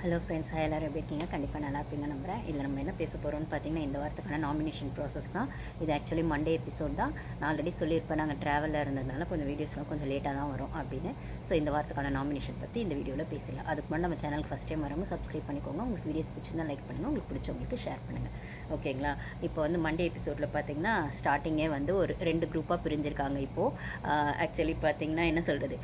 Hello friends, எல்லோரும் எப்படி இருக்கீங்க? கண்டிப்பாக நல்லா இருப்பீங்க நம்புகிறேன். இதில் நம்ம என்ன பேச போகிறோம்னு பார்த்தீங்கன்னா, இந்த வாரத்துக்கான நாமினேஷன் ப்ராசஸ் தான். இது ஆக்சுவலி மண்டே எபிசோட் தான். நான் ஆல்ரெடி சொல்லியிருப்பேன், நாங்கள் ட்ராவலில் இருந்ததுனால கொஞ்சம் வீடியோஸ்லாம் கொஞ்சம் லேட்டாக தான் வரும் அப்படின்னு. ஸோ இந்த வாரத்துக்கான நாமினேஷன் பற்றி இந்த வீடியோவில் பேசலாம். அதுக்கு முன்னாடி நம்ம சேனலுக்கு ஃபஸ்ட் டைம் வரவங்க சப்ஸ்கிரைப் பண்ணிக்கோங்க. உங்களுக்கு வீடியோஸ் பிடிச்சிருந்தா லைக் பண்ணுங்கள், உங்களுக்கு பிடிச்சவங்களுக்கு ஷேர் பண்ணுங்கள். ஓகேங்களா? இப்போ வந்து மண்டே எபிசோடில் பார்த்தீங்கன்னா ஸ்டார்டிங்கே வந்து ஒரு 2 குரூப்பாக பிரிஞ்சிருக்காங்க. இப்போது ஆக்சுவலி பார்த்தீங்கன்னா என்ன சொல்கிறது,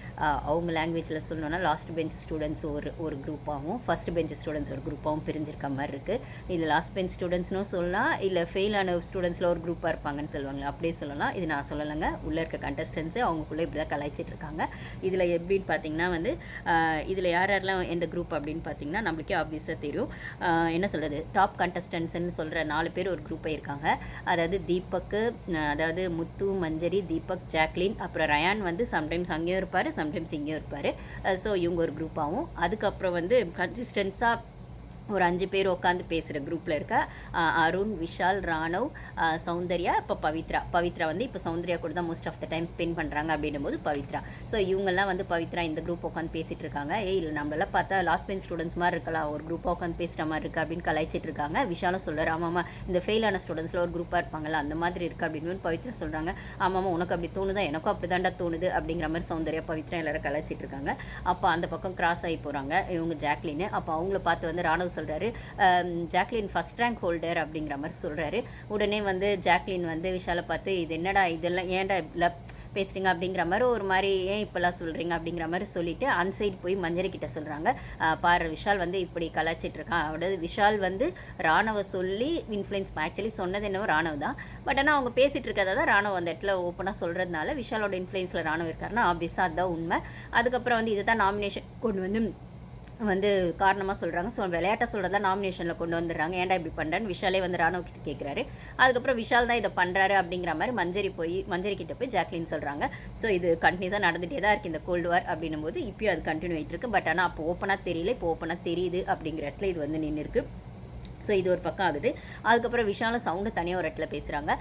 அவங்க லாங்குவேஜில் சொல்லணுன்னா லாஸ்ட் பெஞ்ச் ஸ்டூடெண்ட்ஸ் ஒரு குரூப்பாகவும் ஃபஸ்ட் பெஞ்ச் ஸ்டூடெண்ட்ஸ் ஒரு குரூப்பாகவும் பிரிஞ்சிருக்க மாதிரி இருக்குது. இது லாஸ்ட் பெஞ்ச் ஸ்டூடெண்ட்ஸ்னும் சொல்லலாம், இல்லை ஃபெயில் ஆன ஸ்டூடெண்ட்ஸில் ஒரு குரூப்பாக இருப்பாங்கன்னு சொல்லுவாங்க, அப்படியே சொல்லலாம். இது நான் சொல்லலைங்க, உள்ளே இருக்க கண்டஸ்டன்ஸு அவங்களுக்குள்ளே இப்படி தான் கலாய்ச்சிட்டு இருக்காங்க. இதில் எப்படின்னு பார்த்தீங்கன்னா வந்து இதில் யாரெல்லாம் எந்த குரூப் அப்படின்னு பார்த்தீங்கன்னா நம்மளுக்கே ஆப்வியஸாக தெரியும். என்ன சொல்கிறது, டாப் கண்டஸ்டன்ஸ்ன்னு சொல்கிற 4 பேர் ஒரு குரூப்பாக இருக்காங்க. அதாவது தீபக்கு, அதாவது முத்து, மஞ்சரி, தீபக், ஜாக்லின், அப்புறம் ரயான் வந்து சம்டைம்ஸ் அங்கேயும் இருப்பார், சம்டைம்ஸ் இங்கேயும் இருப்பார். ஸோ இவங்க ஒரு குரூப்பாகவும், அதுக்கப்புறம் வந்து கன்சிஸ்டன்ஸாக ஒரு 5 பேர் உட்காந்து பேசுகிற குரூப்பில் இருக்க அருண், விஷால், ராணவ், சௌந்தர்யா, இப்போ பவித்ரா வந்து இப்போ சௌந்தர்யா கூட தான் most of the time spend பண்ணுறாங்க அப்படின்னும் போது பவித்ரா. ஸோ இவங்கெல்லாம் வந்து பவித்ரா இந்த குரூப் உட்காந்து பேசிகிட்டு இருக்காங்க. இல்லை நம்மளெல்லாம் பார்த்தா லாஸ்ட் பெஞ்ச் ஸ்டூடெண்ட்ஸ் மாதிரி இருக்கலாம், ஒரு குரூப்பாக உட்காந்து பேசுகிற மாதிரி இருக்குது அப்படின்னு கலாய்ச்சிட்டு இருக்காங்க. விஷாலும் சொல்கிறார், ஆமாம்மா இந்த ஃபெயில் ஆன ஸ்டூடெண்ட்ஸில் ஒரு குரூப்பாக இருப்பாங்கல்ல அந்த மாதிரி இருக்குது அப்படின்னு பவித்ரா சொல்கிறாங்க. ஆமாம்மா உனக்கு அப்படி தோணுதா, எனக்கும் அப்படி தாண்டா தோணுது அப்படிங்கிற மாதிரி சௌந்தர்யா பவித்ரா எல்லாரும் கலாய்ச்சிட்டு இருக்காங்க. அப்போ அந்த பக்கம் கிராஸ் ஆகி போகிறாங்க இவங்க ஜாக்லின்னு. அப்போ அவங்கள பார்த்து வந்து ராணவ் சொல்கிறாரு, ஜாக்லின் ஃபஸ்ட் ரேங்க் ஹோல்டர் அப்படிங்கிற மாதிரி சொல்கிறாரு. உடனே வந்து ஜாக்லின் வந்து விஷாலை பார்த்து, இது என்னடா இதெல்லாம் ஏன்டா இல்லை பேசுகிறீங்க அப்படிங்கிற மாதிரி ஒரு மாதிரி, ஏன் இப்போல்லாம் சொல்கிறீங்க அப்படிங்கிற மாதிரி சொல்லிவிட்டு அன்சைடு போய் மஞ்சரி கிட்ட சொல்கிறாங்க, பாரு விஷால் வந்து இப்படி கலாச்சிட்ருக்கான். அதாவது விஷால் வந்து ராணவை சொல்லி இன்ஃப்ளூயன்ஸ், ஆக்சுவலி சொன்னது என்னவோ ராணவ் தான். பட் ஆனால் அவங்க பேசிகிட்டு இருக்கிறத தான் ராணவ் அந்த இடத்துல ஓப்பனாக சொல்கிறதுனால விஷாலோட இன்ஃப்ளூயன்ஸில் ராணவ் இருக்காருன்னா ஆப்வியஸாக அதுதான் உண்மை. அதுக்கப்புறம் வந்து இதை தான் நாமினேஷன் கொண்டு வந்து காரணமாக சொல்கிறாங்க. ஸோ விளையாட்டை சொல்கிறதா நாமினேஷனில் கொண்டு வந்துடுறாங்க. ஏன்டா இப்படி பண்ணுறான்னு விஷாலே வந்து ராணவ் கிட்ட கேட்குறாரு. அதுக்கப்புறம் விஷால் தான் இதை பண்ணுறாரு அப்படிங்கிற மாதிரி மஞ்சரி கிட்ட போய் ஜாக்லின் சொல்கிறாங்க. ஸோ இது கண்டினியூஸாக நடந்துகிட்டே தான் இருக்குது இந்த கோல்டு வார் அப்படின்னும் போது இப்போயும் அது கண்டினியூ ஆகிட்டு இருக்கு. பட் ஆனால் அப்போ ஓப்பனாக தெரியல, இப்போ ஓப்பனாக தெரியுது அப்படிங்கிற இடத்துல இது வந்து நின்று இருக்குது. ஸோ இது ஒரு பக்கம் ஆகுது. அதுக்கப்புறம் விஷாலும் சவுண்டு தனியாக ஒரு இடத்துல பேசுகிறாங்க.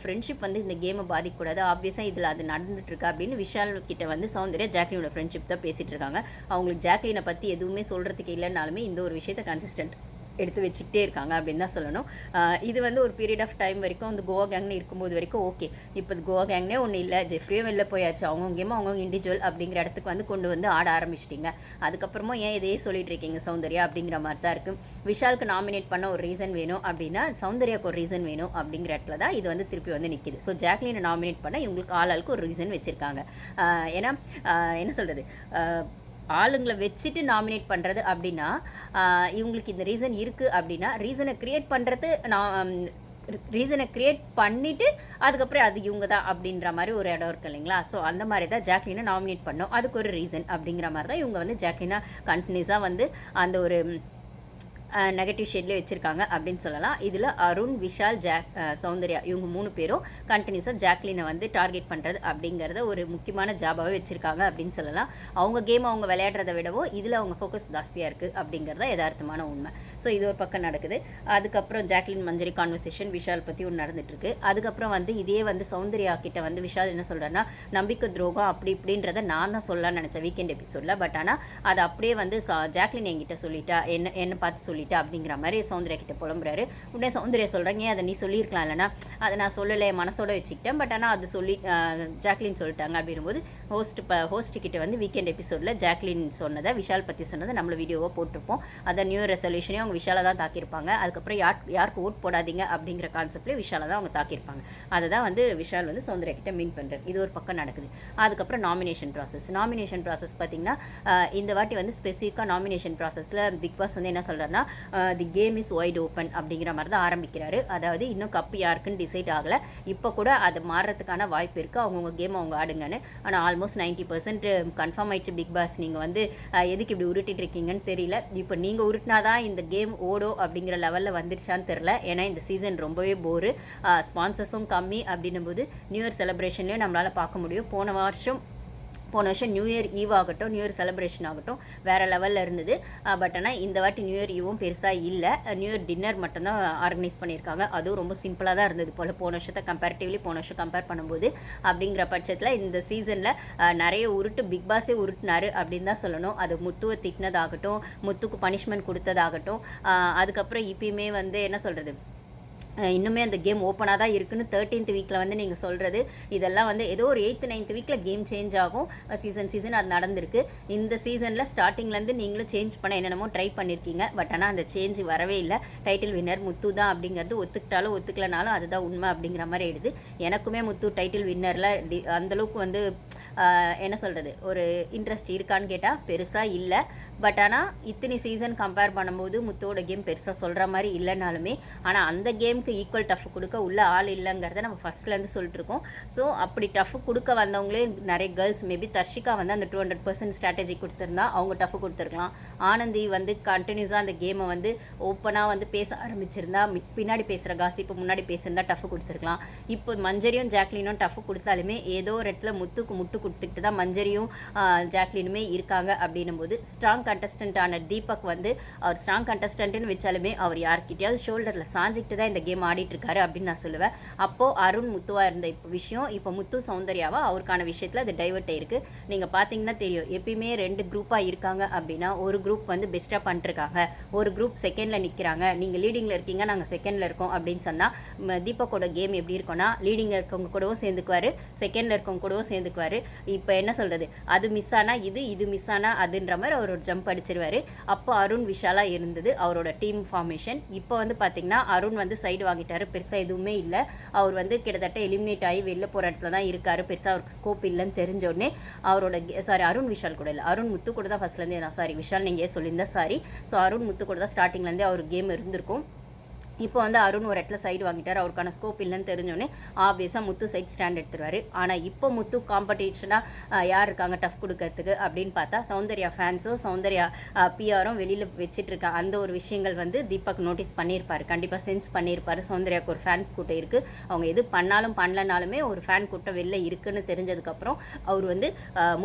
ஃப்ரெண்ட்ஷிப் வந்து இந்த கேமை பாதிக்கக்கூடாது, ஆப்வியஸாக இதில் அது நடந்துட்டுருக்கு அப்படின்னு விஷால் கிட்ட வந்து சௌந்தர்யா ஜாக்லினோட ஃப்ரெண்ட்ஷிப் தான் பேசிகிட்டு இருக்காங்க. அவங்களுக்கு ஜாக்லினை பற்றி எதுவுமே சொல்கிறதுக்கு இல்லைனாலுமே இந்த ஒரு விஷயத்தை கன்சிஸ்டன்ட் எடுத்து வச்சுக்கிட்டே இருக்காங்க அப்படின்னு தான் சொல்லணும். இது வந்து ஒரு பீரியட் ஆஃப் டைம் வரைக்கும் அந்த கோவா கேங்னு இருக்கும்போது வரைக்கும் ஓகே. இப்போ கோவா கேங்னே ஒன்றும் இல்லை, ஜெஃப்ரியும் வெளில போயாச்சு, அவங்கவுங்க கேம் அவங்கவுங்க இண்டிவிஜுவல் அப்படிங்கிற இடத்துக்கு வந்து கொண்டு வந்து ஆட ஆரம்பிச்சிட்டிங்க. அதுக்கப்புறமா ஏன் இதையே சொல்லிட்டு இருக்கீங்க சௌந்தர்யா அப்படிங்கிற மாதிரி தான் இருக்குது. விஷாலுக்கு நாமினேட் பண்ண ஒரு ரீசன் வேணும் அப்படின்னா சௌந்தர்யாவுக்கு ஒரு ரீசன் வேணும் அப்படிங்கிற இடத்துல தான் இது வந்து திருப்பி வந்து நிற்கிது. ஸோ ஜாக்லினை நாமினேட் பண்ண இவங்களுக்கு ஆளுக்கு ஒரு ரீசன் வச்சுருக்காங்க. ஏன்னா என்ன சொல்கிறது, ஆளுங்களை வச்சுட்டு நாமினேட் பண்ணுறது அப்படின்னா இவங்களுக்கு இந்த ரீசன் இருக்குது அப்படின்னா ரீசனை க்ரியேட் பண்ணுறது ரீசனை க்ரியேட் பண்ணிவிட்டு அதுக்கப்புறம் அது இவங்க தான் அப்படின்ற மாதிரி ஒரு இடம் இருக்குது இல்லைங்களா? ஸோ அந்த மாதிரி தான் ஜாக்லினை நாமினேட் பண்ணோம், அதுக்கு ஒரு ரீசன் அப்படிங்கிற மாதிரி தான் இவங்க வந்து ஜாக்லினா கண்டினியூஸாக வந்து அந்த ஒரு நெகட்டிவ் ஷேட்லேயே வச்சுருக்காங்க அப்படின்னு சொல்லலாம். இதில் அருண், விஷால், சௌந்தர்யா இவங்க 3 பேரும் கண்டினியூஸாக ஜாக்லினை வந்து டார்கெட் பண்ணுறது அப்படிங்கிறத ஒரு முக்கியமான ஜாபாகவே வச்சுருக்காங்க அப்படின்னு சொல்லலாம். அவங்க கேம் அவங்க விளையாடுறதை விடவோ இதில் அவங்க ஃபோக்கஸ் ஜாஸ்தியாக இருக்குது அப்படிங்கிறத யதார்த்தமான உண்மை. ஸோ இது ஒரு பக்கம் நடக்குது. அதுக்கப்புறம் ஜாக்லின் மஞ்சரி கான்வர்சேஷன் விஷால் பற்றி ஒன்று நடந்துட்டுருக்கு. அதுக்கப்புறம் வந்து இதே வந்து சௌந்தர்யா கிட்ட வந்து விஷால் என்ன சொல்கிறேன்னா, நம்பிக்கை துரோகம் அப்படி இப்படின்றத நான் தான் சொல்லலாம்னு நினச்சேன் வீக்கெண்ட் எபிசோடில். பட் ஆனால் அதை அப்படியே வந்து ஜாக்லின் என்கிட்ட சொல்லிட்டா, என்ன பார்த்து சொல்லிட்டா அப்படிங்கிற மாதிரி சௌந்தர்யா கிட்ட புலம்புறாரு. உடனே சௌந்தர்யா சொல்கிறாங்க, அதை நீ சொல்லியிருக்கலாம் இல்லைனா, அதை நான் சொல்லலை, மனசோட வச்சுக்கிட்டேன். பட் ஆனால் அது சொல்லி ஜாக்லின் சொல்லிட்டாங்க அப்படின்போது ஹோஸ்ட் கிட்ட வந்து வீக்கெண்ட் எபிசோடில் ஜாக்லின் சொன்னதை, விஷால் பற்றி சொன்னதை நம்மள வீடியோவாக போட்டிருப்போம். அதை நியூ ரெசல்யூஷனே அவங்க விஷாலை தான் தாக்கியிருப்பாங்க. அதுக்கப்புறம் யாருக்கு ஓட் போடாதீங்க அப்படிங்கிற கான்செப்ட்லேயே விஷாலை தான் அவங்க தாக்கியிருப்பாங்க. அதை தான் வந்து விஷால் வந்து சௌந்தர்யா கிட்ட மீன் பண்ணுறாரு. இது ஒரு பக்கம் நடக்குது. அதுக்கப்புறம் நாமினேஷன் ப்ராசஸ் பார்த்திங்கன்னா இந்த வாட்டி வந்து ஸ்பெசிஃபிக்காக நாமினேஷன் ப்ராசஸில் பிக் பாஸ் வந்து என்ன சொல்கிறாருன்னா, the game is white open அப்படிங்கிற மாதிரி தான் ஆரம்பிக்கிறாரு. அதாவது இன்னும் கப்பு யாருக்குன்னு டிசைட் ஆகலை, இப்போ கூட அது மாறுறதுக்கான வாய்ப்பு இருக்குது, அவங்கவுங்க கேம் அவங்க ஆடுங்கன்னு. ஆனால் ஆல்மோஸ்ட் 90% கன்ஃபார்ம் ஆயிடுச்சு பிக் பாஸ். நீங்கள் வந்து எதுக்கு இப்படி உருட்டிட்டு இருக்கீங்கன்னு தெரியல. இப்போ நீங்கள் உருட்டினாதான் இந்த கேம் ஓடோ அப்படிங்கிற லெவலில் வந்துருச்சான்னு தெரில. ஏன்னா இந்த சீசன் ரொம்பவே போரு, ஸ்பான்சர்ஸும் கம்மி அப்படின்னும் போது நியூ இயர் செலிப்ரேஷன்லேயும் நம்மளால் பார்க்க முடியும். போன வருஷம் போன வருஷம் நியூ இயர் ஈவ் ஆகட்டும், நியூ இயர் செலிப்ரேஷன் ஆகட்டும் வேறு லெவலில் இருந்தது. பட் ஆனால் இந்த வாட்டி நியூ இயர் ஈவும் பெருசாக இல்லை. நியூ இயர் டின்னர் மட்டும்தான் ஆர்கனைஸ் பண்ணியிருக்காங்க. அதுவும் ரொம்ப சிம்பிளாக தான் இருந்தது போல் போன வருஷத்தை கம்பேரிட்டிவ்லி போன வருஷம் கம்பேர் பண்ணும்போது. அப்படிங்கிற பட்சத்தில் இந்த சீசனில் நிறைய பிக் பாஸே உருட்டினாரு அப்படின்னு தான் சொல்லணும். அது முத்துவை திட்டினதாகட்டும், முத்துக்கு பனிஷ்மெண்ட் கொடுத்ததாகட்டும், அதுக்கப்புறம் இப்பயுமே வந்து என்ன சொல்கிறது, இன்னுமே அந்த கேம் ஓப்பனாக தான் இருக்குன்னு 13th வீக்கில் வந்து நீங்கள் சொல்கிறது இதெல்லாம் வந்து ஏதோ ஒரு 8th 9th வீக்கில் கேம் சேஞ்ச் ஆகும். சீசன் அது நடந்திருக்கு. இந்த சீசனில் ஸ்டார்டிங்லேருந்து நீங்களும் சேஞ்ச் பண்ண என்னென்னமோ ட்ரை பண்ணியிருக்கீங்க. பட் ஆனால் அந்த சேஞ்ச் வரவே இல்லை. டைட்டில் வின்னர் முத்து தான் அப்படிங்கிறது ஒத்துக்கிட்டாலும் ஒத்துக்கலனாலும் அதுதான் உண்மை அப்படிங்கிற மாதிரி ஆயிடுது. எனக்குமே முத்து டைட்டில் வின்னரில் அந்தளவுக்கு வந்து என்ன சொல்கிறது, ஒரு இன்ட்ரெஸ்ட் இருக்கான்னு கேட்டால் பெருசாக இல்லை. பட் ஆனால் இத்தனை சீசன் கம்பேர் பண்ணும்போது முத்தோட கேம் பெருசாக சொல்கிற மாதிரி இல்லைனாலுமே, ஆனால் அந்த கேமுக்கு ஈக்குவல் டஃப் கொடுக்க உள்ள ஆள் இல்லைங்கிறத நம்ம ஃபஸ்ட்லேருந்து சொல்லிட்டுருக்கோம். ஸோ அப்படி டஃப் கொடுக்க வந்தவங்களே நிறைய கேர்ள்ஸ், மேபி தர்ஷிகா வந்து அந்த 200% ஸ்ட்ராட்டஜி கொடுத்துருந்தா அவங்க டஃப் கொடுத்துருக்கலாம். ஆனந்தி வந்து கண்டினியூஸாக அந்த கேமை வந்து ஓப்பனாக வந்து பேச ஆரம்பிச்சிருந்தா, பின்னாடி பேசுகிற காசிப்பு முன்னாடி பேசியிருந்தா டஃப் கொடுத்துருக்கலாம். இப்போ மஞ்சரியும் ஜாக்லினும் டஃப் கொடுத்தாலுமே ஏதோ ஒரு இடத்துல முத்துக்கு முட்டு கொடுத்துக்கிட்டு தான் மஞ்சரியும் ஜாக்லினுமே இருக்காங்க. அப்படின்னும் போது ஸ்ட்ராங் கண்டஸ்டன்டான தீபக் வந்து அவர் ஸ்ட்ராங் கண்டஸ்டன்ட்னு வச்சாலுமே அவர் யார்கிட்டயாவது ஷோல்டரில் சாஞ்சிக்கிட்டு தான் இந்த கேம் ஆடிட்டுருக்காரு அப்படின்னு நான் சொல்லுவேன். அப்போது அருண் முத்துவாக இருந்த இப்போ விஷயம் இப்போ முத்து சௌந்தர்யாவா அவருக்கான விஷயத்தில் அது டைவர்ட் ஆயிருக்கு. நீங்கள் பார்த்தீங்கன்னா தெரியும், எப்பயுமே 2 குரூப்பாக இருக்காங்க அப்படின்னா ஒரு குரூப் வந்து பெஸ்ட்டாக பண்ணிட்டுருக்காங்க, ஒரு குரூப் செகண்டில் நிற்கிறாங்க. நீங்கள் லீடிங்கில் இருக்கீங்க, நாங்கள் செகண்டில் இருக்கோம் அப்படின்னு சொன்னால் தீபக்கோட கேம் எப்படி இருக்கும்னா, லீடிங்கில் இருக்கவங்க கூடவும் சேர்ந்துக்குவார், செகண்டில் இருக்கவங்க கூடவும் சேர்ந்துக்குவார். இப்போ என்ன சொல்கிறது, அது மிஸ் ஆனால் இது மிஸ் ஆனால் அதுன்ற மாதிரி அவர் ஒரு ஜம்ப் அடிச்சிருவார். அப்போ அருண் விஷாலாக இருந்தது அவரோட டீம் ஃபார்மேஷன். இப்போ வந்து பார்த்திங்கன்னா அருண் வந்து சைடு வாங்கிட்டார். பெருசாக எதுவுமே இல்லை. அவர் வந்து கிட்டத்தட்ட எலிமினேட் ஆகி வெளில போகிற இடத்துல தான் இருக்கார். பெருசாக அவருக்கு ஸ்கோப் இல்லைன்னு தெரிஞ்சோடனே அவரோட அருண் விஷால் கூட இல்லை, அருண் முத்து கூட தான் ஃபஸ்ட்லேருந்தே, நான் விஷால் நீங்கள் சொல்லியிருந்தா ஸோ அருண் முத்து கூட தான் ஸ்டார்டிங்லேருந்தே அவர் கேம் இருந்திருக்கும். இப்போ வந்து அருண் ஒரு இடத்துல சைடு வாங்கிட்டார். அவருக்கான ஸ்கோப் இல்லைன்னு தெரிஞ்சோடனே ஆப்வியஸாக முத்து சைட் ஸ்டாண்ட் எடுத்துருவார். ஆனால் இப்போ முத்து காம்படிஷனாக யார் இருக்காங்க டஃப் கொடுக்கறதுக்கு அப்படின்னு பார்த்தா சௌந்தர்யா ஃபேன்ஸும் சௌந்தர்யா பிஆரும் வெளியில் வச்சிட்ருக்கா. அந்த ஒரு விஷயங்கள் வந்து தீபக் நோட்டீஸ் பண்ணியிருப்பார், கண்டிப்பாக சென்ஸ் பண்ணியிருப்பார். சௌந்தர்யாவுக்கு ஒரு ஃபேன்ஸ் கூட்டம் இருக்குது, அவங்க எது பண்ணாலும் பண்ணலனாலுமே ஒரு ஃபேன் கூட்டம் வெளில இருக்குன்னு தெரிஞ்சதுக்கப்புறம் அவர் வந்து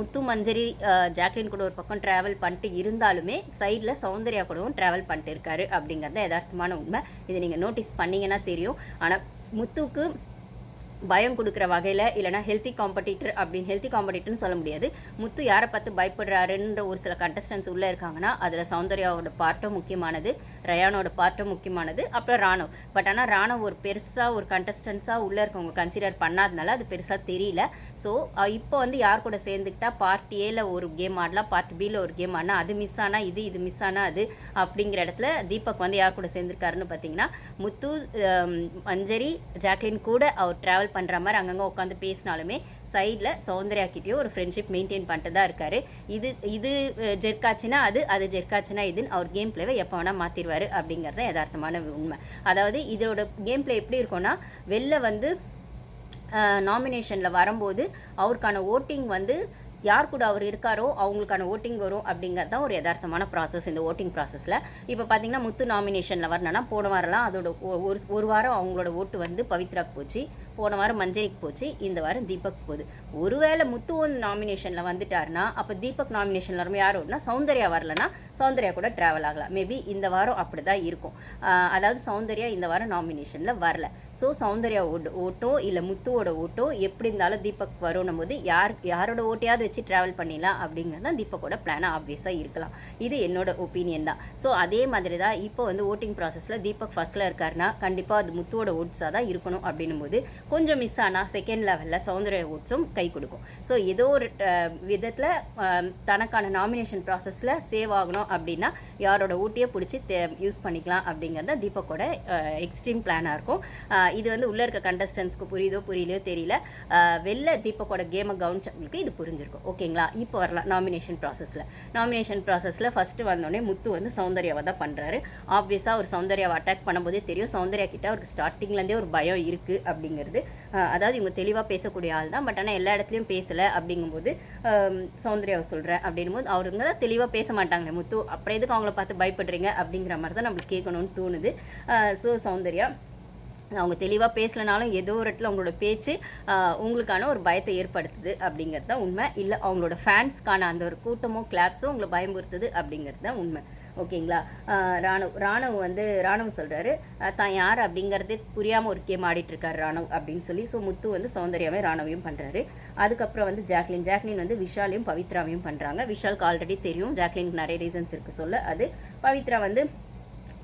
முத்து மஞ்சரி ஜாக்லின் கூட ஒரு பக்கம் ட்ராவல் பண்ணிட்டு இருந்தாலுமே சைடில் சௌந்தர்யா கூடவும் ட்ராவல் பண்ணிட்டு இருக்காரு அப்படிங்கிறது யதார்த்தமான உண்மை. இது நீங்கள் நோட்டீஸ் பண்ணிங்கன்னா தெரியும். ஆனால் முத்துக்கு பயம் கொடுக்குற வகையில் இல்லைனா ஹெல்த்தி காம்படிட்டர்னு சொல்ல முடியாது. முத்து யாரை பார்த்து பயப்படுறாருன்ற ஒரு சில கண்டஸ்டன்ஸ் உள்ளே இருக்காங்கன்னா அதில் சௌந்தர்யாவோட பார்ட்டும் முக்கியமானது, ரயானோட பார்ட்டும் முக்கியமானது, அப்புறம் ராணவ். பட் ஆனால் ராணவ் ஒரு பெருசாக ஒரு கண்டஸ்டன்ஸாக உள்ளே இருக்கவங்க கன்சிடர் பண்ணாதனால அது பெருசாக தெரியல. ஸோ இப்போ வந்து யார் கூட சேர்ந்துக்கிட்டா பார்ட் ஏல ஒரு கேம் ஆடலாம், பார்ட் பியில் ஒரு கேம் ஆடினா அது மிஸ் ஆனால் இது மிஸ் ஆனால் அது அப்படிங்கிற இடத்துல தீபக் வந்து யார் கூட சேர்ந்துருக்காருன்னு பார்த்தீங்கன்னா முத்து மஞ்சரி ஜாக்லின் கூட அவர் ட்ராவல் பண்ணுற மாதிரி அங்கங்கே உட்காந்து பேசினாலுமே சைடில் சௌந்தர்யாக்கிட்டேயும் ஒரு ஃப்ரெண்ட்ஷிப் மெயின்டைன் பண்ணிட்டு தான் இருக்காரு. இது ஜெர்காச்சுன்னா அது ஜெர்காச்சுன்னா இதுன்னு அவர் கேம் பிளேவை எப்போ வேணால் மாற்றிடுவார் அப்படிங்கிறது யதார்த்தமான உண்மை. அதாவது இதோட கேம் பிளே எப்படி இருக்கும்னா, வெளில வந்து நாமினேஷனில் வரும்போது அவருக்கான ஓட்டிங் வந்து யார் கூட அவர் இருக்காரோ அவங்களுக்கான ஓட்டிங் வரும் அப்படிங்கிறது தான் ஒரு யதார்த்தமான ப்ராசஸ் இந்த ஓட்டிங் ப்ராசஸில். இப்போ பார்த்தீங்கன்னா முத்து நாமினேஷனில் வரணும்னா போன வாரம்லாம் அதோட ஒரு வாரம் அவங்களோட ஓட்டு வந்து பவித்ராக்கு போச்சு, போன வாரம் மஞ்சரிக்கு போச்சு, இந்த வாரம் தீபக் போகுது. ஒருவேளை முத்து நாமினேஷனில் வந்துட்டாருன்னா அப்போ தீபக் நாமினேஷனில் வரும் யார் ஓட்டுனா சௌந்தர்யா வரலன்னா சௌந்தர்யா கூட ட்ராவல் ஆகலாம். மேபி இந்த வாரம் அப்படி தான் இருக்கும். அதாவது சௌந்தர்யா இந்த வாரம் நாமினேஷனில் வரல, ஸோ சௌந்தர்யா ஓட்டோ இல்லை முத்துவோட ஓட்டோ எப்படி இருந்தாலும் தீபக் வரணும் போது யாரோட ஓட்டையாவது வச்சு ட்ராவல் பண்ணிடலாம் அப்படிங்கிறது தான் தீபக்கோட பிளானாக ஆப்வியஸாக இருக்கலாம். இது என்னோட ஒப்பீனியன் தான். ஸோ அதே மாதிரி தான் இப்போ வந்து ஓட்டிங் ப்ராசஸில் தீபக் ஃபஸ்ட்டில் இருக்காருன்னா கண்டிப்பாக அது முத்துவோட ஓட்ஸாக தான் இருக்கணும். அப்படின்னும் போது கொஞ்சம் மிஸ் ஆனால் செகண்ட் லெவலில் சௌந்தர்யா ஓட்ஸும் கை கொடுக்கும். ஸோ ஏதோ ஒரு விதத்தில் தனக்கான நாமினேஷன் ப்ராசஸில் சேவ் ஆகணும் அப்படின்னா யாரோட ஊட்டியை பிடிச்சி யூஸ் பண்ணிக்கலாம் அப்படிங்கிறது தீபக்கோட எக்ஸ்ட்ரீம் பிளானாக இருக்கும். இது வந்து உள்ளே இருக்க கண்டஸ்டன்ஸ்க்கு புரியுதோ புரியலையோ தெரியல, வெளில தீபக்கோட கேமை கவனிச்சவங்களுக்கு இது புரிஞ்சிருக்கும். ஓகேங்களா? இப்போ வரலாம் நாமினேஷன் ப்ராசஸில் ஃபஸ்ட்டு வந்தோடனே முத்து வந்து சௌந்தர்யாவை தான் பண்ணுறாரு. ஆப்வியஸாக ஒரு சௌந்தர்யாவை அட்டாக் பண்ணும்போதே தெரியும் சௌந்தர்யா கிட்ட அவருக்கு ஸ்டார்டிங்லேருந்தே ஒரு பயம் இருக்குது அப்படிங்கிறது. அதாவது இவங்க தெளிவாக பேசக்கூடிய ஆள் தான், பட் ஆனால் எல்லா இடத்துலையும் பேசலை. அப்படிங்கும்போது சௌந்தர்யாவை சொல்கிறேன் அப்படின்னும் போது அவருங்க தான் தெளிவாக பேச மாட்டாங்களே முத்து, அப்புறம் எதுக்கு அவங்கள பார்த்து பயப்படுறீங்க அப்படிங்கிற மாதிரி தான் நம்மளுக்கு கேட்கணும்னு தோணுது. ஸோ சௌந்தர்யா அவங்க தெளிவாக பேசலனாலும் ஏதோ ஒரு இடத்துல அவங்களோட பேச்சு உங்களுக்கான ஒரு பயத்தை ஏற்படுத்துது அப்படிங்கிறது தான் உண்மை. இல்லை அவங்களோட ஃபேன்ஸ்க்கான அந்த ஒரு கூட்டமோ கிளாப்ஸோ உங்களை பயமுறுத்துது அப்படிங்கிறது தான் உண்மை. ஓகேங்களா? ராணுவ சொல்கிறாரு தான் யார் அப்படிங்கிறதே புரியாமல் ஒரு கேம் ஆடிட்டுருக்காரு ராணுவ் அப்படின்னு சொல்லி. ஸோ முத்து வந்து சௌந்தர்யாவே ராணுவையும் பண்ணுறாரு. அதுக்கப்புறம் வந்து ஜாக்லின் வந்து விஷாலையும் பவித்ராவையும் பண்ணுறாங்க. விஷாலுக்கு ஆல்ரெடி தெரியும், ஜாக்லினுக்கு நிறைய ரீசன்ஸ் இருக்குது சொல்ல. அது பவித்ரா வந்து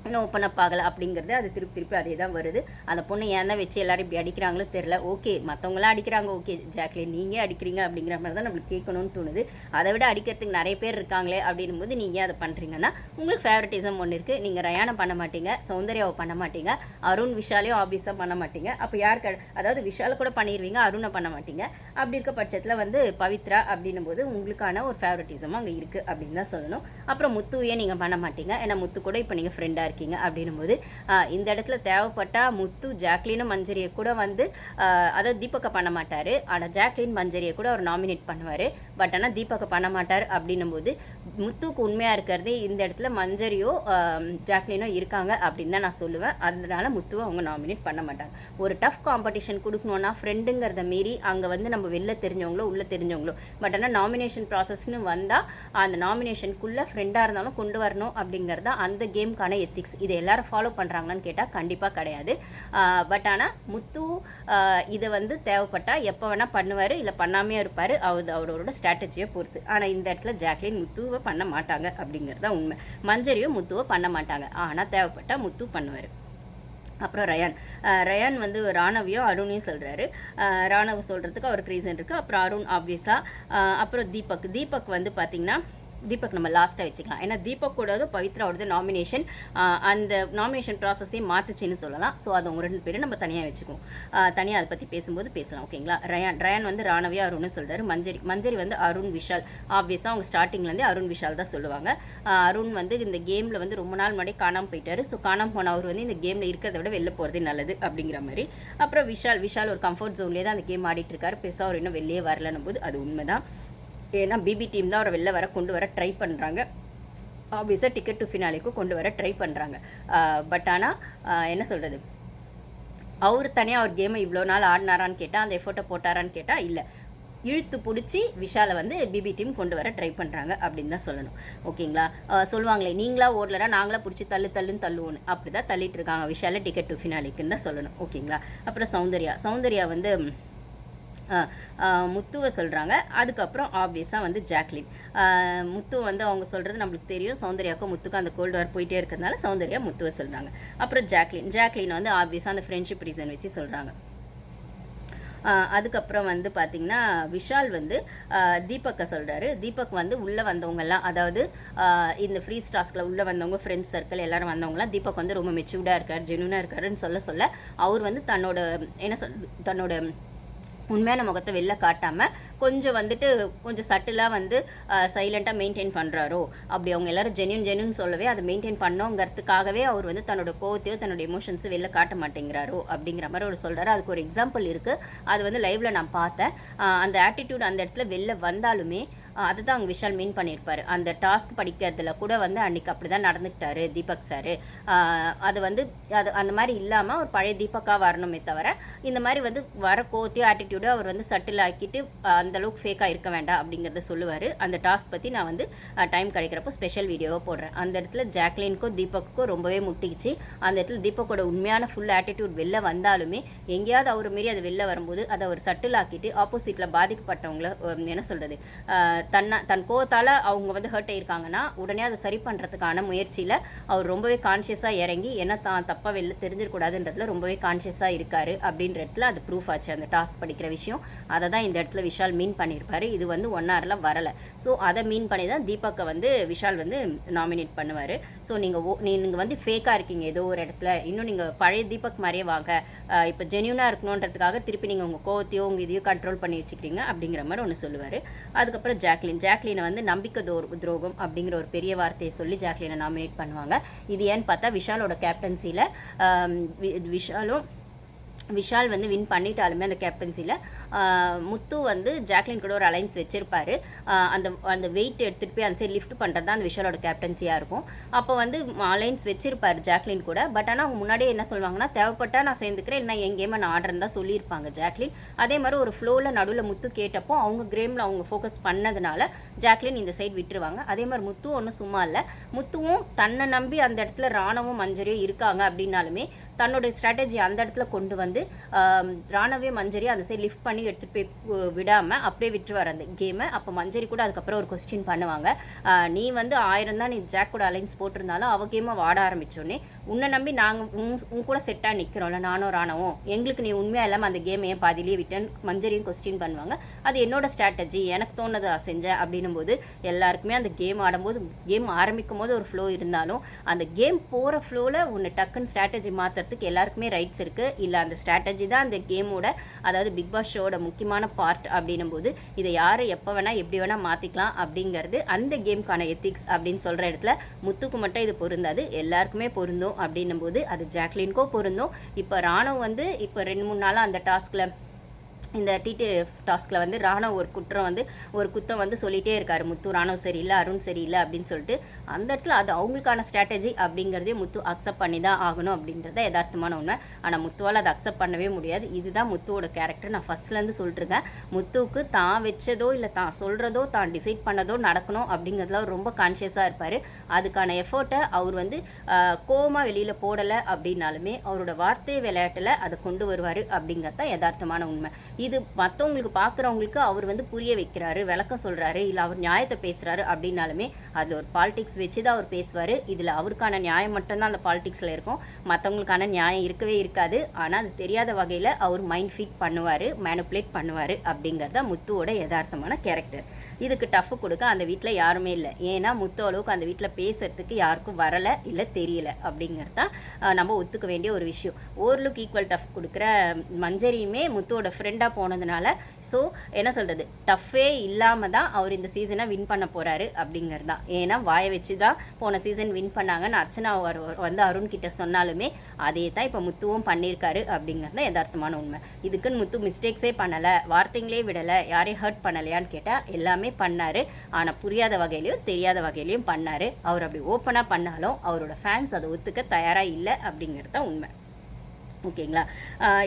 இன்னும் ஓப்பன் அப் ஆகலை அப்படிங்கிறது அது திருப்பி அதே தான் வருது. அந்த பொண்ணு ஏன் தான் வச்சு எல்லாரும் இப்படி அடிக்கிறாங்களோ தெரில. ஓகே, மற்றவங்களாம் அடிக்கிறாங்க, ஓகே ஜாக்லின் நீங்கள் அடிக்கிறீங்க அப்படிங்கிற மாதிரி தான் நம்மளுக்கு கேட்கணும்னு தோணுது. அதை விட அடிக்கிறதுக்கு நிறைய பேர் இருக்காங்களே அப்படின்னும் போது நீங்கள் அதை பண்ணுறீங்கன்னா உங்களுக்கு ஃபேவரட்டிசம் ஒன்று இருக்குது. நீங்கள் ரயானை பண்ண மாட்டீங்க, சௌந்தர்யாவை பண்ண மாட்டீங்க, அருண் விஷாலையும் ஆப்வியஸாக பண்ண மாட்டீங்க. அப்போ யாருக்கு, அதாவது விஷாலை கூட பண்ணிடுவீங்க, அருணை பண்ண மாட்டீங்க. அப்படி இருக்க பட்சத்தில் வந்து பவித்ரா அப்படின்னும் போது உங்களுக்கான ஒரு ஃபேவரட்டிசம் அங்கே இருக்குது அப்படின்னு தான் சொல்லணும். அப்புறம் முத்துவையே நீங்கள் பண்ண மாட்டீங்க, ஏன்னா முத்து கூட இப்போ நீங்கள் ஃப்ரெண்டாக இருக்கீங்க அப்படின்னும் போது இந்த இடத்துல தேவைப்பட்டா முத்து ஜாக்லினும் மஞ்சரியை கூட வந்து அதாவது தீபக்கை பண்ண மாட்டார், ஆனால் ஜாக்லின் மஞ்சரியை கூட அவர் நாமினேட் பண்ணுவார். பட் ஆனால் தீபக்கை பண்ண மாட்டார் அப்படின்னும் போது முத்துக்கு உண்மையாக இருக்கிறது இந்த இடத்துல மஞ்சரியோ ஜாக்லினோ இருக்காங்க அப்படின்னு தான் நான் சொல்லுவேன். அதனால முத்துவை அவங்க நாமினேட் பண்ண மாட்டாங்க. ஒரு டஃப் காம்படிஷன் கொடுக்கணுன்னா ஃப்ரெண்டுங்கிறத மீறி அங்கே வந்து நம்ம வெளில தெரிஞ்சவங்களோ உள்ளே தெரிஞ்சவங்களோ, பட் ஆனால் நாமினேஷன் ப்ராசஸ்ன்னு வந்தால் அந்த நாமினேஷனுக்குள்ளே ஃப்ரெண்டாக இருந்தாலும் கொண்டு வரணும் அப்படிங்கிறதா அந்த கேமுக்கான எத்திக்ஸ். இதை எல்லாரும் ஃபாலோ பண்ணுறாங்களான்னு கேட்டால் கண்டிப்பாக கிடையாது. பட் ஆனால் முத்து இதை வந்து தேவைப்பட்டால் எப்போ வேணால் பண்ணுவார், இல்லை பண்ணாமே இருப்பார், அவரோட ஸ்ட்ராட்டஜியை பொறுத்து. ஆனால் இந்த இடத்துல ஜாக்லின் முத்துவை பண்ண மாட்டாங்க அப்படிங்கிறது தான் உண்மை. மஞ்சரியும் முத்துவை பண்ண மாட்டாங்க, ஆனால் தேவைப்பட்டால் முத்து பண்ணுவார். அப்புறம் ரயான் வந்து ராணவையும் அருணையும் சொல்கிறாரு. ராணவ் சொல்கிறதுக்கு அவருக்கு ரீசன் இருக்குது. அப்புறம் அருண் ஆப்வியஸாக. அப்புறம் தீபக் வந்து பார்த்திங்கன்னா தீபக் நம்ம லாஸ்ட்டாக வச்சுக்கலாம். ஏன்னா தீபக்கோடது பவித்ராவோடது நாமினேஷன் அந்த நாமினேஷன் ப்ராசஸே மாற்றுச்சின்னு சொல்லலாம். ஸோ அது அவங்க 2 பேரும் நம்ம தனியாக வச்சுக்குவோம். தனியாக அதை பற்றி பேசும்போது பேசலாம். ஓகேங்களா? ரயான் வந்து ராணவியா அருண்னு சொல்கிறாரு. மஞ்சரி வந்து அருண் விஷால். ஆப்வியஸாக அவங்க ஸ்டார்டிங்லேருந்தே அருண் விஷால் தான் சொல்லுவாங்க. அருண் வந்து இந்த கேமில் வந்து ரொம்ப நாள் முன்னாடி காணாமல் போயிட்டார். ஸோ காணாமல் போன அவர் வந்து இந்த கேமில் இருக்கிறத விட வெளில போகிறதே நல்லது அப்படிங்கிற மாதிரி. அப்புறம் விஷால் ஒரு கம்ஃபர்ட் ஜோன்லேயே தான் அந்த கேம் ஆடிட்டு இருக்காரு. பெருசாக அவர் இன்னும் வெளியே வரலன்னும் போது அது உண்மை தான். ஏன்னா பிபி டீம் தான் அவரை வெளில கொண்டு வர ட்ரை பண்ணுறாங்க. ஆப்வியஸாக டிக்கெட் டு ஃபினாலேக்கும் கொண்டு வர ட்ரை பண்ணுறாங்க. பட் ஆனால் என்ன சொல்கிறது, அவர் தனியாக அவர் கேமை இவ்வளோ நாள் ஆடினாரான்னு கேட்டால், அந்த எஃபோர்ட்டை போட்டாரான்னு கேட்டால் இல்லை. இழுத்து பிடிச்சி விஷாலை வந்து பிபி டீம் கொண்டு வர ட்ரை பண்ணுறாங்க அப்படின்னு தான் சொல்லணும். ஓகேங்களா? சொல்லுவாங்களே, நீங்களா ஓடலனா நாங்களாக பிடிச்சி தள்ளுன்னு தள்ளுவோன்னு, அப்படி தான் தள்ளிட்டு இருக்காங்க விஷாலை டிக்கெட் டு ஃபினாலேக்குன்னு தான் சொல்லணும். ஓகேங்களா? அப்புறம் சௌந்தர்யா வந்து முத்துவை சொல்கிறாங்க. அதுக்கப்புறம் ஆப்வியஸாக வந்து ஜாக்லின். முத்து வந்து அவங்க சொல்கிறது நம்மளுக்கு தெரியும். சௌந்தர்யாவுக்கும் முத்துக்கும் அந்த கோல்டு வார் போயிட்டே இருக்கிறதுனால சௌந்தர்யா முத்துவை சொல்கிறாங்க. அப்புறம் ஜாக்லின் வந்து ஆப்வியஸாக அந்த ஃப்ரெண்ட்ஷிப் ரீசன் வச்சு சொல்கிறாங்க. அதுக்கப்புறம் வந்து பார்த்திங்கன்னா விஷால் வந்து தீபக்கை சொல்கிறாரு. தீபக் வந்து உள்ளே வந்தவங்கெல்லாம், அதாவது இந்த ஃப்ரீ டாஸ்கில் உள்ளே வந்தவங்க ஃப்ரெண்ட்ஸ் சர்க்கிள் எல்லோரும் வந்தவங்களாம் தீபக் வந்து ரொம்ப மெச்சூர்டாக இருக்கார், ஜென்யூனாக இருக்காருன்னு சொல்ல அவர் வந்து தன்னோட உண்மையான முகத்தை வெளில காட்டாமல் கொஞ்சம் சட்டிலாக வந்து சைலண்ட்டாக மெயின்டைன் பண்ணுறாரோ, அப்படி அவங்க எல்லோரும் ஜென்யூன் சொல்லவே அதை மெயின்டைன் பண்ணோங்கிறதுக்காகவே அவர் வந்து தன்னோட கோவத்தையோ தன்னோட எமோஷன்ஸை வெளில காட்ட மாட்டேங்கிறாரோ அப்படிங்கிற மாதிரி அவர் சொல்கிறாரு. அதுக்கு ஒரு எக்ஸாம்பிள் இருக்குது. அது வந்து லைவில் நான் பார்த்தேன். அந்த ஆட்டிடியூட் அந்த இடத்துல வெளில வந்தாலுமே அதுதான் அங்கே விஷால் மீன் பண்ணியிருப்பார். அந்த டாஸ்க் படிக்கிறதுல கூட வந்து அன்றைக்கி அப்படி தான் நடந்துக்கிட்டாரு தீபக் சார். அது வந்து அந்த மாதிரி இல்லாமல் ஒரு பழைய தீபக்காக வரணுமே தவிர இந்த மாதிரி வந்து வர கோவத்தையோ ஆட்டிடியூடோ அவர் வந்து சட்டில் ஆக்கிட்டு அந்தளவுக்கு ஃபேக்காக இருக்க வேண்டாம் அப்படிங்கிறத சொல்லுவார். அந்த டாஸ்க் பற்றி நான் வந்து டைம் கிடைக்கிறப்போ ஸ்பெஷல் வீடியோவாக போடுறேன். அந்த இடத்துல ஜாக்லினுக்கும் தீபக்குக்கும் ரொம்பவே முட்டிச்சு. அந்த இடத்துல தீபக்கோட உண்மையான ஃபுல் ஆட்டிடியூட் வெளில வந்தாலுமே எங்கேயாவது அவர் மாரி அது வெளில வரும்போது அதை அவர் சட்டில் ஆக்கிட்டு ஆப்போசிட்டில் பாதிக்கப்பட்டவங்கள என்ன சொல்கிறது, தன் கோவத்தால் அவங்க வந்து ஹர்ட் ஆகியிருக்காங்கன்னா உடனே அதை சரி பண்ணுறதுக்கான முயற்சியில் அவர் ரொம்பவே கான்ஷியஸாக இறங்கி என்ன தான் தப்பாக வெளில தெரிஞ்சிடக்கூடாதுன்றதுல ரொம்பவே கான்ஷியஸாக இருக்கார் அப்படின்ற இடத்துல அது ப்ரூஃப் ஆச்சு. அந்த டாஸ்க் படிக்கிற விஷயம் அதை தான் இந்த இடத்துல விஷால் மீன் பண்ணியிருப்பார். இது வந்து 1 hourல வரலை. ஸோ அதை மீன் பண்ணி தான் தீபக்கை வந்து விஷால் வந்து நாமினேட் பண்ணுவார். ஸோ நீங்கள் வந்து ஃபேக்காக இருக்கீங்க ஏதோ ஒரு இடத்துல, இன்னும் நீங்கள் பழைய தீபக் மாதிரியே வாங்க, இப்போ ஜென்யூனாக இருக்கணுன்றதுக்காக திருப்பி நீங்கள் உங்கள் கோவத்தையோ உங்கள் இதையோ கண்ட்ரோல் பண்ணி வச்சுக்கிறீங்க அப்படிங்கிற மாதிரி ஒன்று சொல்லுவார். அதுக்கப்புறம் ஜாக்லினை வந்து நம்பிக்கை துரோகம் அப்படிங்கிற ஒரு பெரிய வார்த்தையை சொல்லி ஜாக்லினை நாமினேட் பண்ணுவாங்க. இது ஏன்னு பார்த்தா விஷாலோட கேப்டன்சியில் விஷால் வந்து வின் பண்ணிட்டாலுமே அந்த கேப்டன்சியில் முத்து வந்து ஜாக்லின் கூட ஒரு அலைன்ஸ் வச்சிருப்பாரு. அந்த அந்த வெயிட் எடுத்துகிட்டு போய் அந்த சைடு லிஃப்ட் பண்ணுறது தான் அந்த விஷாலோட கேப்டன்சியாக இருக்கும். அப்போ வந்து அலைன்ஸ் வச்சிருப்பாரு ஜாக்லின் கூட. பட் ஆனால் அவங்க முன்னாடியே என்ன சொல்லுவாங்கன்னா, தேவைப்பட்டா நான் சேர்ந்துக்கிறேன், இல்லைனா என் கேமை நான் ஆடுறேன்னு தான் சொல்லியிருப்பாங்க ஜாக்லின். அதே மாதிரி ஒரு ஃப்ளோவில் நடுவில் முத்து கேட்டப்போ அவங்க கேமில் அவங்க ஃபோக்கஸ் பண்ணதுனால ஜாக்லின் இந்த சைடு விட்டுருவாங்க. அதே மாதிரி முத்து ஒன்றும் சும்மா இல்லை. முத்துவும் தன்னை நம்பி அந்த இடத்துல ராணவும் மஞ்சரியும் இருக்காங்க அப்படின்னாலுமே தன்னோட ஸ்ட்ராட்டஜி அந்த இடத்துல கொண்டு வந்து ராணவே மஞ்சரி அந்த சைடு லிஃப்ட் பண்ணி எடுத்துகிட்டு போய் விடாமல் அப்படியே விட்டுருவார் அந்த கேமை. அப்போ மஞ்சரி கூட அதுக்கப்புறம் ஒரு கொஸ்டின் பண்ணுவாங்க, நீ வந்து 1000 தான் நீ ஜாக் கூட அலைன்ஸ் போட்டிருந்தாலும் அவ கேமை வாட ஆரம்பித்தோடனே உன்னை நம்பி நாங்கள் உன் கூட செட்டாக நிற்கிறோம்ல நானும் ராணவும், எங்களுக்கு நீ உண்மையாக இல்லாமல் அந்த கேமை ஏன் பாதிலேயே விட்டேன் மஞ்சரியும் கொஸ்டின் பண்ணுவாங்க. அது என்னோட ஸ்ட்ராட்டஜி, எனக்கு தோணுதை செஞ்சேன் அப்படின்னும் போது எல்லாருக்குமே அந்த கேம் ஆடும்போது கேம் ஆரம்பிக்கும் போது ஒரு ஃப்ளோ இருந்தாலும் அந்த கேம் போகிற ஃப்ளோவில் ஒன்று டக்குன்னு ஸ்ட்ராட்டஜி மாற்றுறதுக்கு எல்லாருக்குமே ரைட்ஸ் இருக்குது. இல்லை அந்த ஸ்ட்ராட்டஜி தான் அந்த கேமோட, அதாவது பிக் பாஸ் ஷோட முக்கியமான பார்ட் அப்படின்னும் போது இதை யார் எப்போ வேணால் எப்படி வேணால் மாற்றிக்கலாம் அப்படிங்கிறது அந்த கேமுக்கான எத்திக்ஸ் அப்படின்னு சொல்கிற இடத்துல முத்துக்கு மட்டும் இது பொருந்தாது, எல்லாருக்குமே பொருந்தும் அப்படின்னும் போது அது ஜாக்லின்கோ பொருந்தும். இப்போ ராணுவ வந்து இப்போ 2-3 நாளாக அந்த டாஸ்கில் இந்த டிடி டாஸ்கில் வந்து ராணுவ ஒரு குத்தம் வந்து சொல்லிகிட்டே இருக்காரு, முத்து ராணுவ சரியில்லை, அருண் சரியில்லை அப்படின்னு சொல்லிட்டு. அந்த இடத்துல அது அவங்களுக்கான ஸ்ட்ராட்டஜி அப்படிங்கிறதே முத்து அக்செப்ட் பண்ணி தான் ஆகணும் அப்படின்றத யதார்த்தமான உண்மை. ஆனால் முத்துவால் அதை அக்செப்ட் பண்ணவே முடியாது. இதுதான் முத்துவோட கேரக்டர். நான் ஃபஸ்ட்லேருந்து சொல்லிட்டுருக்கேன், முத்துவுக்கு தான் வச்சதோ இல்லை தான் சொல்கிறதோ தான் டிசைட் பண்ணதோ நடக்கணும் அப்படிங்கிறதுல ரொம்ப கான்ஷியஸாக இருப்பார். அதுக்கான எஃபர்ட்டை அவர் வந்து கோவமாக வெளியில் போடலை அப்படின்னாலுமே அவரோட வார்த்தை விளையாட்டில் அதை கொண்டு வருவார் அப்படிங்கிறது தான் யதார்த்தமான உண்மை. இது மற்றவங்களுக்கு பார்க்குறவங்களுக்கு அவர் வந்து புரிய வைக்கிறாரு, விளக்கம் சொல்கிறாரு, இல்லை அவர் நியாயத்தை பேசுகிறாரு அப்படின்னாலுமே அதில் ஒரு பாலிடிக்ஸ் வச்சு தான் அவர் பேசுவார். இதில் அவருக்கான நியாயம் மட்டும்தான் அந்த பாலிடிக்ஸில் இருக்கும், மற்றவங்களுக்கான நியாயம் இருக்கவே இருக்காது. ஆனால் அது தெரியாத வகையில் அவர் மைண்ட் ஃபீட் பண்ணுவார், மேனிப்புலேட் பண்ணுவார் அப்படிங்கிறது முத்துவோட யதார்த்தமான கேரக்டர். இதுக்கு டஃப் கொடுக்க அந்த வீட்டில் யாருமே இல்லை. ஏன்னா முத்து அளவுக்கு அந்த வீட்டில் பேசுறதுக்கு யாருக்கும் வரலை, இல்லை தெரியல அப்படிங்கிறது தான் நம்ம ஒத்துக்க வேண்டிய ஒரு விஷயம். ஓரளவுக்கு ஈக்குவல் டஃப் கொடுக்குற மஞ்சரியுமே முத்துவோட ஃப்ரெண்டாக போனதுனால ஸோ என்ன சொல்கிறது, டஃப்பே இல்லாமல் தான் அவர் இந்த சீசனை வின் பண்ண போகிறாரு அப்படிங்கிறது தான். ஏன்னா வாயை வச்சு தான் போன சீசன் வின் பண்ணாங்கன்னு அர்ச்சனா வந்து அருண் கிட்ட சொன்னாலுமே அதே தான் இப்போ முத்துவும் பண்ணியிருக்காரு அப்படிங்கிறது தான் யதார்த்தமான உண்மை. இதுக்குன்னு முத்து மிஸ்டேக்ஸே பண்ணலை, வார்த்தைங்களே விடலை, யாரையும் ஹர்ட் பண்ணலையான்னு கேட்டால் எல்லாமே பண்ணார். ஆனால் புரியாத வகையிலையும் தெரியாத வகையிலையும் பண்ணார். அவர் அப்படி ஓப்பனாக பண்ணாலும் அவரோட ஃபேன்ஸ் அதை ஒத்துக்க தயாராக இல்லை அப்படிங்கிறது தான் உண்மை. ஓகேங்களா?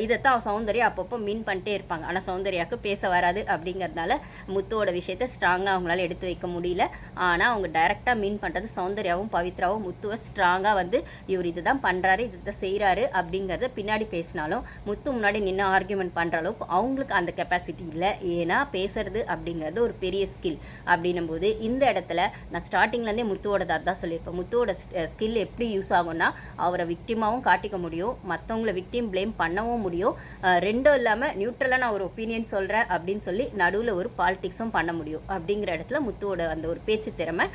இதைத்தான் சௌந்தர்யா அப்பப்போ மீன் பண்ணிட்டே இருப்பாங்க. ஆனால் சௌந்தர்யாவுக்கு பேச வராது அப்படிங்கிறதுனால முத்துவோட விஷயத்தை ஸ்ட்ராங்காக அவங்களால எடுத்து வைக்க முடியல. ஆனால் அவங்க டைரெக்டாக மீன் பண்ணுறது சௌந்தர்யாவும் பவித்ராவும் முத்துவை ஸ்ட்ராங்காக வந்து இவர் இது தான் பண்ணுறாரு, இது தான் செய்கிறாரு அப்படிங்கிறத பின்னாடி பேசினாலும் முத்து முன்னாடி நின்று ஆர்கியூமெண்ட் பண்ணுற அளவுக்கு அவங்களுக்கு அந்த கெப்பாசிட்டி இல்லை. ஏன்னா பேசுறது அப்படிங்கிறது ஒரு பெரிய ஸ்கில் அப்படின்னும் போது இந்த இடத்துல நான் ஸ்டார்டிங்லேருந்தே முத்துவோட தான் சொல்லியிருப்பேன். முத்துவோட ஸ்கில் எப்படி யூஸ் ஆகும்னா அவரை விக்டிமாவும் காட்டிக்க முடியும், மற்றவங்கள விக்டிம் ப்ளேம் பண்ணவும் முடியும், ரெண்டும் இல்லாமல் நியூட்ரலாக நான் ஒரு ஒப்பீனியன் சொல்கிறேன் அப்படின்னு சொல்லி நடுவில் ஒரு பாலிடிக்ஸும் பண்ண முடியும். அப்படிங்கிற இடத்துல முத்துவோட அந்த ஒரு பேச்சு திறமை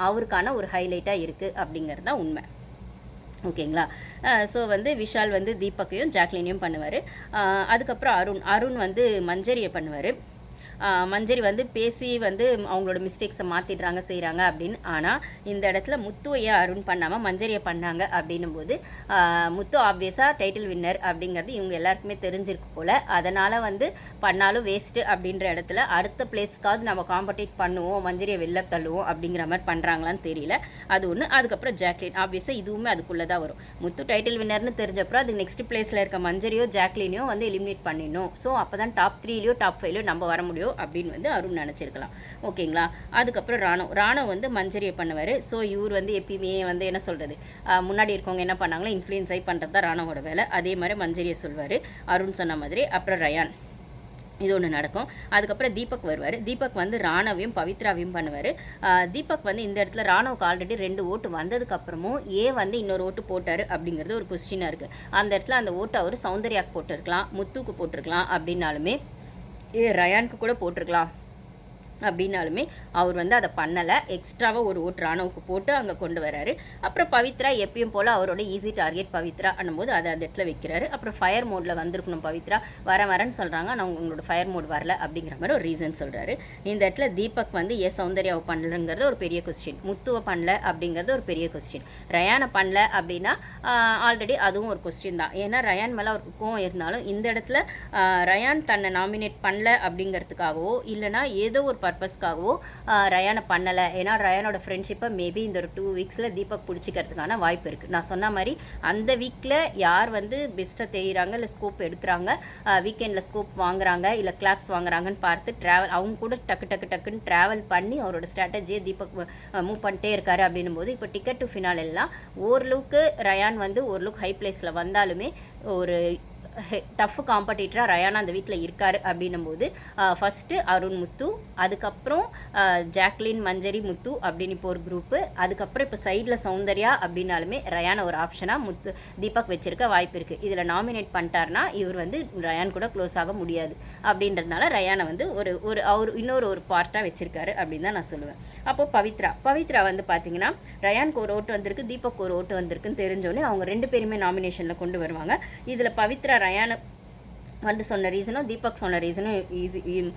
அவருக்கான ஒரு ஹைலைட்டாக இருக்குது அப்படிங்கிறது தான் உண்மை. ஓகேங்களா? ஸோ வந்து விஷால் வந்து தீபக்கையும் ஜாக்லினையும் பண்ணுவார். அதுக்கப்புறம் அருண் வந்து மஞ்சரியை பண்ணுவார். மஞ்சரி வந்து பேசி வந்து அவங்களோட மிஸ்டேக்ஸை மாற்றிடுறாங்க செய்கிறாங்க அப்படின்னு. ஆனால் இந்த இடத்துல முத்துவை ஏன் அருண் பண்ணாமல் மஞ்சரியை பண்ணாங்க அப்படின்னும் போது முத்து ஆப்வியஸாக டைட்டில் வின்னர் அப்படிங்கிறது இவங்க எல்லாருக்குமே தெரிஞ்சிருக்கு போல். அதனால் வந்து பண்ணாலும் வேஸ்ட்டு அப்படின்ற இடத்துல அடுத்த பிளேஸ்க்காவது நம்ம காம்படேட் பண்ணுவோம், மஞ்சரியை வெளில தள்ளுவோம் அப்படிங்கிற மாதிரி பண்ணுறாங்களான்னு தெரியல. அது ஒன்று. அதுக்கப்புறம் ஜாக்லின் ஆப்வியஸாக இதுவுமே அதுக்குள்ளே தான் வரும். முத்து டைட்டில் வின்னர்னு தெரிஞ்சப்பறம் அது நெக்ஸ்ட் பிளேஸில் இருக்க மஞ்சரியோ ஜாக்லினையோ வந்து எலிமினேட் பண்ணிடணும். ஸோ அப்போ தான் டாப் 3லையோ டாப் 5லையோ நம்ம வர முடியும் அப்படின்னு வந்து அருண் நினச்சிருக்கலாம். ஓகேங்களா? அதுக்கப்புறம் ராணுவ வந்து மஞ்சரியை பண்ணுவார். ஸோ இவர் வந்து எப்பயுமே வந்து என்ன சொல்கிறது, முன்னாடி இருக்கவங்க என்ன பண்ணாங்களோ இன்ஃப்ளூயன்ஸ் ஆகி பண்ணுறது தான் ராணுவோட வேலை. அதே மாதிரி மஞ்சரியை சொல்வார் அருண் சொன்ன மாதிரி. அப்புறம் ரயான், இது ஒன்று நடக்கும். அதுக்கப்புறம் தீபக் வருவார். தீபக் வந்து ராணவையும் பவித்ராவையும் பண்ணுவார். தீபக் வந்து இந்த இடத்துல ராணுவுக்கு ஆல்ரெடி 2 ஓட்டு வந்ததுக்கப்புறமும் ஏன் வந்து இன்னொரு ஓட்டு போட்டார் அப்படிங்கிறது ஒரு கொஸ்டினாக இருக்குது. அந்த இடத்துல அந்த ஓட்டு அவர் சௌந்தர்யாவுக்கு போட்டிருக்கலாம், முத்துக்கு போட்டிருக்கலாம் அப்படின்னாலுமே ரயானுக்கு கூட போட்டிருக்கலாம் அப்படின்னாலுமே அவர் வந்து அதை பண்ணலை. எக்ஸ்ட்ராவாக ஒரு ஓட்டு ராணுவுக்கு போட்டு அங்கே கொண்டு வராரு. அப்புறம் பவித்ரா எப்பயும் போல் அவரோட ஈஸி டார்கெட் பவித்ரா பண்ணும்போது அதை அந்த இடத்துல வைக்கிறாரு. அப்புறம் ஃபயர் மோடில் வந்திருக்கணும் பவித்ரா, வரேன்னு சொல்கிறாங்க, நான் உங்களோட ஃபயர் மோட் வரல அப்படிங்கிற மாதிரி ஒரு ரீசன் சொல்கிறாரு. இந்த இடத்துல தீபக் வந்து சௌந்தர்யாவை பண்ணலங்கிறது ஒரு பெரிய கொஸ்டின், முத்துவை பண்ணல அப்படிங்கிறது ஒரு பெரிய கொஸ்டின், ரயானை பண்ணல அப்படின்னா ஆல்ரெடி அதுவும் ஒரு கொஸ்டின் தான். ஏன்னா ரயான் மேலே அவருக்கு கோவம் இருந்தாலும் இந்த இடத்துல ரயான் தன்னை நாமினேட் பண்ணல அப்படிங்கிறதுக்காகவோ இல்லைனா ஏதோ ஒரு பர்பஸ்க்காகவோ ரயானை பண்ணலை. ஏன்னா ரயானோட ஃப்ரெண்ட்ஷிப்பை மேபி இந்த ஒரு 2 வீக்ஸில் தீபக் பிடிச்சிக்கிறதுக்கான வாய்ப்பு இருக்குது. நான் சொன்ன மாதிரி அந்த வீக்கில் யார் வந்து பெஸ்ட்டாக தெரியுறாங்க, இல்லை ஸ்கோப் எடுக்கிறாங்க, வீக்கெண்டில் ஸ்கோப் வாங்குறாங்க, இல்லை கிளாப்ஸ் வாங்குறாங்கன்னு பார்த்து அவங்க கூட டக்குன்னு ட்ராவல் பண்ணி அவரோட ஸ்ட்ராட்டஜியை தீபக் மூவ் பண்ணிட்டே இருக்காரு. அப்படின்னும் போது இப்போ டிக்கெட் டு ஃபினால் எல்லாம் ஓரளவுக்கு ரயான் வந்து ஓரளவுக்கு ஹை பிளேஸில் வந்தாலுமே ஒரு டஃப் காம்படிட்டராக ரயானா அந்த வீட்டில் இருக்கார். அப்படின்னும் போது ஃபஸ்ட்டு அருண் முத்து, அதுக்கப்புறம் ஜாக்லின் மஞ்சரி முத்து அப்படின்னு இப்போ ஒரு குரூப்பு, அதுக்கப்புறம் இப்போ சைடில் சௌந்தர்யா அப்படின்னாலுமே ரயானை ஒரு ஆப்ஷனாக முத்து தீபக் வச்சிருக்க வாய்ப்பு இருக்குது. இதில் நாமினேட் பண்ணிட்டார்னா இவர் வந்து ரயான் கூட க்ளோஸ் ஆக முடியாது. அப்படின்றதுனால ரயானை வந்து அவர் இன்னொரு பார்ட்டாக வச்சுருக்காரு அப்படின்னு தான் நான் சொல்லுவேன். அப்போது பவித்ரா வந்து பார்த்தீங்கன்னா ரயானுக்கு ஒரு ஓட்டு வந்திருக்கு, தீபக் ஒரு ஓட்டு வந்திருக்குன்னு தெரிஞ்சோடனே அவங்க 2 பேருமே நாமினேஷனில் கொண்டு வருவாங்க. இதில் பவித்ரா ரயானை வந்து சொன்ன ரீசனும் தீபக் சொன்ன ரீசனும்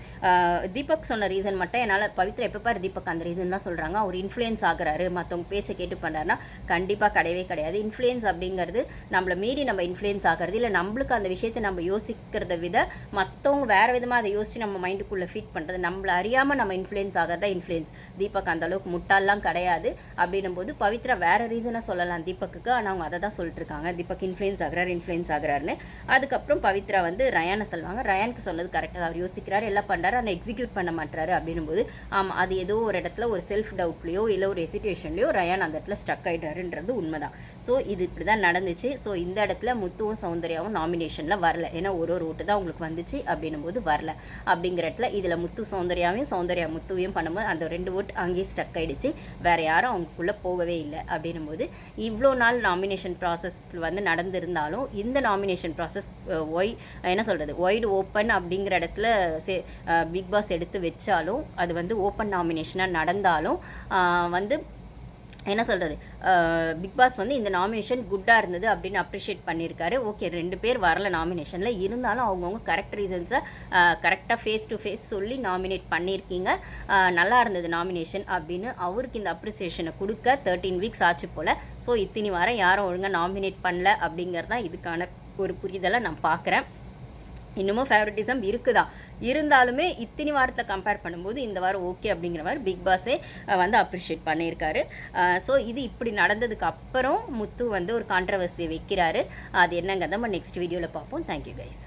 தீபக் சொன்ன ரீசன் மட்டும் என்னால் பவித்ரா எப்போ பாரு தீபக் அந்த ரீசன் தான் சொல்கிறாங்க, அவர் இன்ஃப்ளூயன்ஸ் ஆகிறாரு, மற்றவங்க பேச்சை கேட்டு பண்ணுறாருன்னா கண்டிப்பாக கிடையாது. இன்ஃப்ளூயன்ஸ் அப்படிங்கிறது நம்மளை மீறி நம்ம இன்ஃப்ளூயன்ஸ் ஆகிறது, இல்லை நம்மளுக்கு அந்த விஷயத்தை நம்ம யோசிக்கிறத விட மற்றவங்க வேறு விதமாக அதை யோசித்து நம்ம மைண்டுக்குள்ளே ஃபீட் பண்ணுறது, நம்மளை அறியாமல் நம்ம இன்ஃப்ளூயன்ஸ் ஆகிறதா இன்ஃப்ளூயன்ஸ். தீபக் அந்தளவுக்கு முட்டாலாம் கிடையாது. அப்படின்னும் போது பவித்ரா வேறு ரீசனாக சொல்லலாம் தீபக்கு, ஆனால் அவங்க அதை தான் சொல்லிட்டு இருக்காங்க, தீபக் இன்ஃப்ளூயன்ஸ் ஆகிறாருன்னு. அதுக்கப்புறம் பவித்ரா வந்து ரயானை சொல்லுவாங்க, ரயானுக்கு சொன்னது கரெக்டாக அவர் யோசிக்கிறாரு, எல்லாம் பண்ணுறாரு, ஆனால் எக்ஸிக்யூட் பண்ண மாட்டாரு. அப்படின்னும் போது ஆமாம் அது ஏதோ ஒரு இடத்துல ஒரு செல்ஃப் டவுட்லையோ இல்லை ஒரு ஹெசிடேஷன்லையோ ரயான் அந்த இடத்துல ஸ்டக் ஆகிட்டாருன்றது உண்மைதான். ஸோ இது இப்படி தான் நடந்துச்சு. ஸோ இந்த இடத்துல முத்துவும் சௌந்தர்யாவும் நாமினேஷனில் வரல, ஏன்னா ஒரு ஓட்டு தான் உங்களுக்கு வந்துச்சு. அப்படின்னும் போது வரல. அப்படிங்கிற இடத்துல இதில் முத்து சௌந்தர்யாவையும் சௌந்தர்யா முத்துவையும் பண்ணும்போது அந்த 2 ஓட்டு அங்கேயே ஸ்டக் ஆகிடுச்சு, வேறு யாரும் அவங்களுக்குள்ளே போகவே இல்லை. அப்படின்னும் போது இவ்வளோ நாள் நாமினேஷன் ப்ராசஸ் வந்து நடந்திருந்தாலும் இந்த நாமினேஷன் ப்ராசஸ் என்ன சொல்கிறது ஒய்டு ஓப்பன் அப்படிங்கிற இடத்துல பிக் பாஸ் எடுத்து வச்சாலும் அது வந்து ஓப்பன் நாமினேஷனாக நடந்தாலும் வந்து என்ன சொல்கிறது பிக் பாஸ் வந்து இந்த நாமினேஷன் குட்டாக இருந்தது அப்படின்னு அப்ரிஷியேட் பண்ணியிருக்காரு. ஓகே 2 பேர் வரல நாமினேஷனில், இருந்தாலும் அவங்கவுங்க கரெக்ட் ரீசன்ஸை கரெக்டாக ஃபேஸ் டு ஃபேஸ் சொல்லி நாமினேட் பண்ணியிருக்கீங்க, நல்லா இருந்தது நாமினேஷன் அப்படின்னு அவருக்கு இந்த அப்ரிசியேஷனை கொடுக்க 13 வீக்ஸ் ஆச்சு போல். ஸோ இத்தனி வாரம் யாரும் ஒழுங்காக நாமினேட் பண்ணல அப்படிங்கிறது தான் இதுக்கான ஒரு புரிதலை நான் பார்க்குறேன். இன்னமும் ஃபேவரட்டிசம் இருக்குதா, இருந்தாலுமே இத்தனி வாரத்தில் கம்பேர் பண்ணும்போது இந்த வாரம் ஓகே அப்படிங்கிற மாதிரி பிக் பாஸே வந்து அப்ரிஷியேட் பண்ணியிருக்காரு. ஸோ இது இப்படி நடந்ததுக்கு அப்புறம் முத்து வந்து ஒரு கான்ட்ரவர்சியை வைக்கிறாரு. அது என்னங்கிறத நம்ம நெக்ஸ்ட் வீடியோவில் பார்ப்போம். Thank you guys.